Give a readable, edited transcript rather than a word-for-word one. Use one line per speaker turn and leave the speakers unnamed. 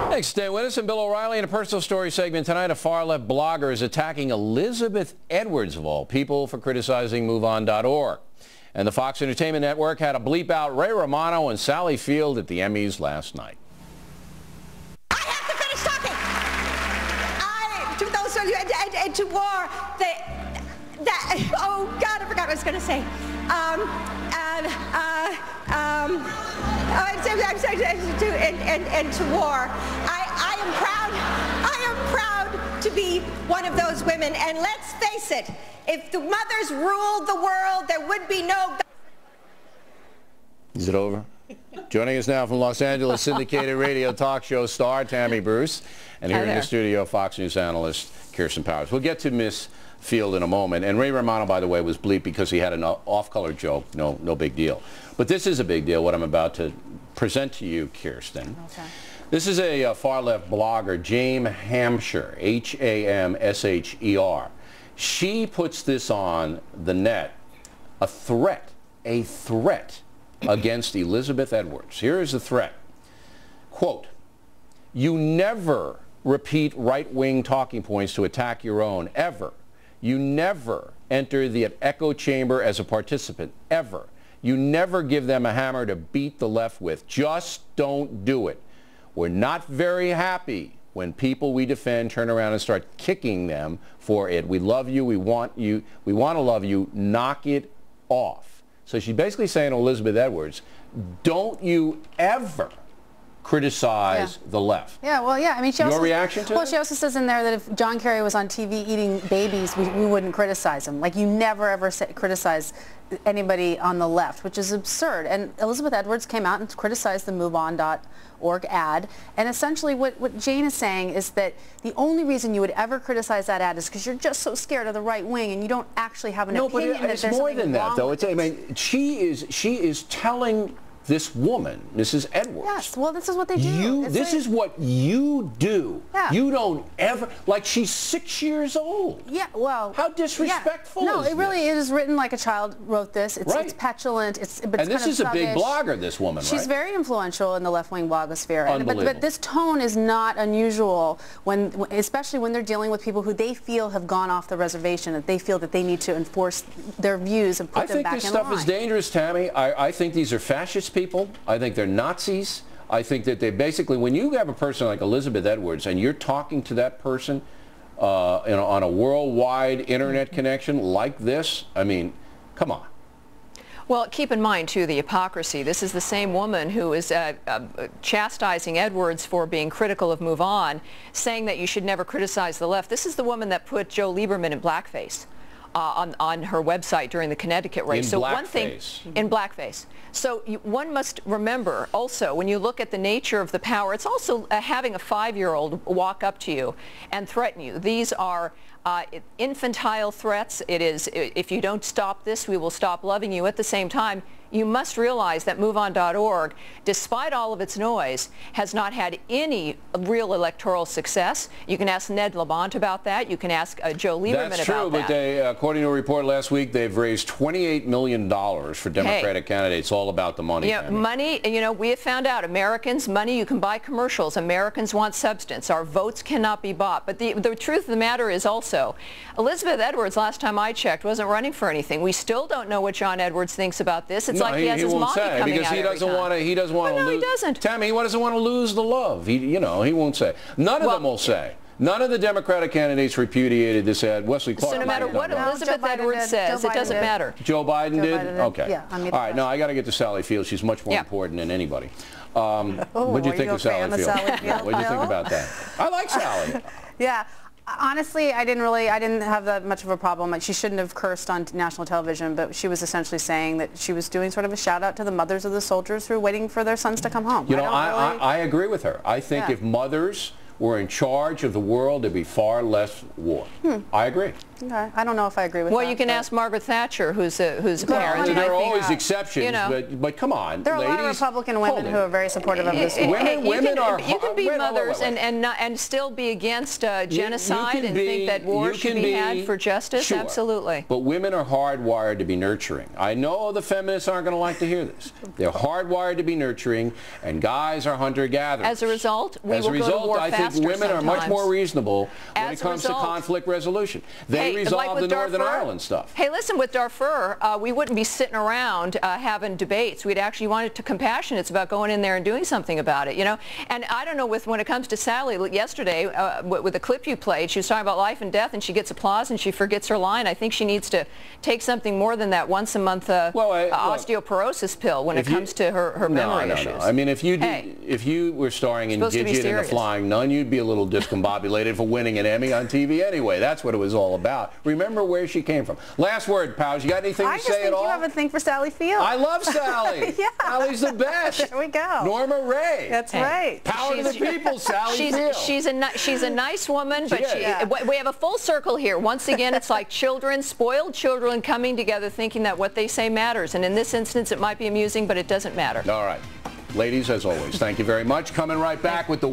Thanks, stay with us. And Bill O'Reilly in a personal story segment tonight. A far-left blogger is attacking Elizabeth Edwards, of all people, for criticizing MoveOn.org. And the Fox Entertainment Network had to bleep out Ray Romano and Sally Field at the Emmys last night.
I have to finish talking. To war, oh God, I forgot what I was going to say. And to war. I am proud to be one of those women. And let's face it, if the mothers ruled the world, there would be no...
Is it over? Joining us now from Los Angeles syndicated radio talk show star Tammy Bruce, and here in the studio, Fox News analyst Kirsten Powers. We'll get to Miss Field in a moment. And Ray Romano, by the way, was bleeped because he had an off-color joke. No big deal. But this is a big deal, what I'm about to present to you, Kirsten. Okay. This is a far-left blogger, Jane Hampshire, H-A-M-S-H-E-R. She puts this on the net, a threat against Elizabeth Edwards. Here is the threat. Quote, "You never repeat right-wing talking points to attack your own, ever. You never enter the echo chamber as a participant, ever. You never give them a hammer to beat the left with. Just don't do it. We're not very happy when people we defend turn around and start kicking them for it. We love you. We want to love you. Knock it off." So she's basically saying to Elizabeth Edwards, don't you ever criticize the left.
Yeah, well, yeah. I mean,
Your reaction to it?
Well, she also says in there that if John Kerry was on TV eating babies, we wouldn't criticize him. Like, you never, ever criticize anybody on the left, which is absurd. And Elizabeth Edwards came out and criticized the MoveOn.org ad. And essentially what Jane is saying is that the only reason you would ever criticize that ad is because you're just so scared of the right wing and you don't actually have an opinion that there's something wrong with it. No, but it's more than that, though. I mean, she is telling this woman, Mrs. Edwards. Yes, well, this is what they do.
This is what you do. Yeah. You don't ever, like, she's 6 years old.
Yeah, well.
How disrespectful is this?
No, it really is written like a child wrote this. It's, it's petulant. But
and this is a big blogger, this woman, right?
She's very influential in the left-wing blogosphere. But this tone is not unusual, especially when they're dealing with people who they feel have gone off the reservation, that they feel that they need to enforce their views and put them back in line.
I think this stuff is dangerous, Tammy. I think these are fascist people. I think they're Nazis. I think that they basically, when you have a person like Elizabeth Edwards and you're talking to that person on a worldwide internet connection like this, I mean, come on.
Well, keep in mind, too, the hypocrisy. This is the same woman who is chastising Edwards for being critical of Move On, saying that you should never criticize the left. This is the woman that put Joe Lieberman in blackface on her website during the Connecticut race.
In blackface.
In blackface. So one must remember also, when you look at the nature of the power, it's also having a 5-year-old walk up to you and threaten you. These are infantile threats. It is, if you don't stop this, we will stop loving you. At the same time, you must realize that MoveOn.org, despite all of its noise, has not had any real electoral success. You can ask Ned Lamont about that. You can ask Joe Lieberman about that.
That's true, but they, according to a report last week, they've raised $28 million for Democratic candidates. All about the money.
Yeah, money, you know, we have found out, Americans, money, you can buy commercials. Americans want substance. Our votes cannot be bought. But the truth of the matter is also, Elizabeth Edwards, last time I checked, wasn't running for anything. We still don't know what John Edwards thinks about this. It's like he has his mommy coming out every time.
He doesn't want to lose.
No, he doesn't.
Tammy, he doesn't want to lose the love. He won't say. None of them will say. None of the Democratic candidates repudiated this ad. Wesley Clark.
So no matter what Elizabeth Edwards says, it doesn't matter.
Joe Biden did? Okay.
Yeah,
all right, now I got to get to Sally Field. She's much more important than anybody. What do you think of Sally Field? What do you think about that? I like Sally.
Yeah. Honestly, I didn't have that much of a problem. She shouldn't have cursed on national television, but she was essentially saying that she was doing sort of a shout out to the mothers of the soldiers who are waiting for their sons to come home.
You know, I agree with her. I think if mothers were in charge of the world, there'd be far less war. I agree.
Okay. I don't know if I agree with that.
Well, you can ask Margaret Thatcher, who's a parent.
There are always exceptions, but come on,
there are
ladies,
a lot of Republican women who are very supportive of this.
Women are.
You can be mothers and still be against genocide and think that war should be had for justice.
Sure,
absolutely.
But women are hardwired to be nurturing. I know the feminists aren't going to like to hear this. They're hardwired to be nurturing, and guys are hunter-gatherers.
As a result, we will go to war faster
I think women are much more reasonable when it comes to conflict resolution. They resolve the Northern Ireland stuff.
Hey, listen, with Darfur, we wouldn't be sitting around having debates. We'd actually want it to compassion. It's about going in there and doing something about it, you know. And I don't know, when it comes to Sally, yesterday, with the clip you played, she was talking about life and death, and she gets applause, and she forgets her line. I think she needs to take something more than that once-a-month osteoporosis pill when it comes to her memory issues.
No. I mean, if you were starring in Gidget and the Flying Nun, you'd be a little discombobulated for winning an Emmy on TV anyway. That's what it was all about. Remember where she came from. Last word, pals. You got anything to say at all?
I just think you have a thing for Sally Field.
I love Sally.
Yeah.
Sally's the best.
There we go.
Norma Ray.
That's right.
Power to the people, Sally Field.
She's a nice woman, but we have a full circle here. Once again, it's like children, spoiled children coming together thinking that what they say matters. And in this instance, it might be amusing, but it doesn't matter.
All right. Ladies, as always, thank you very much. Coming right back with the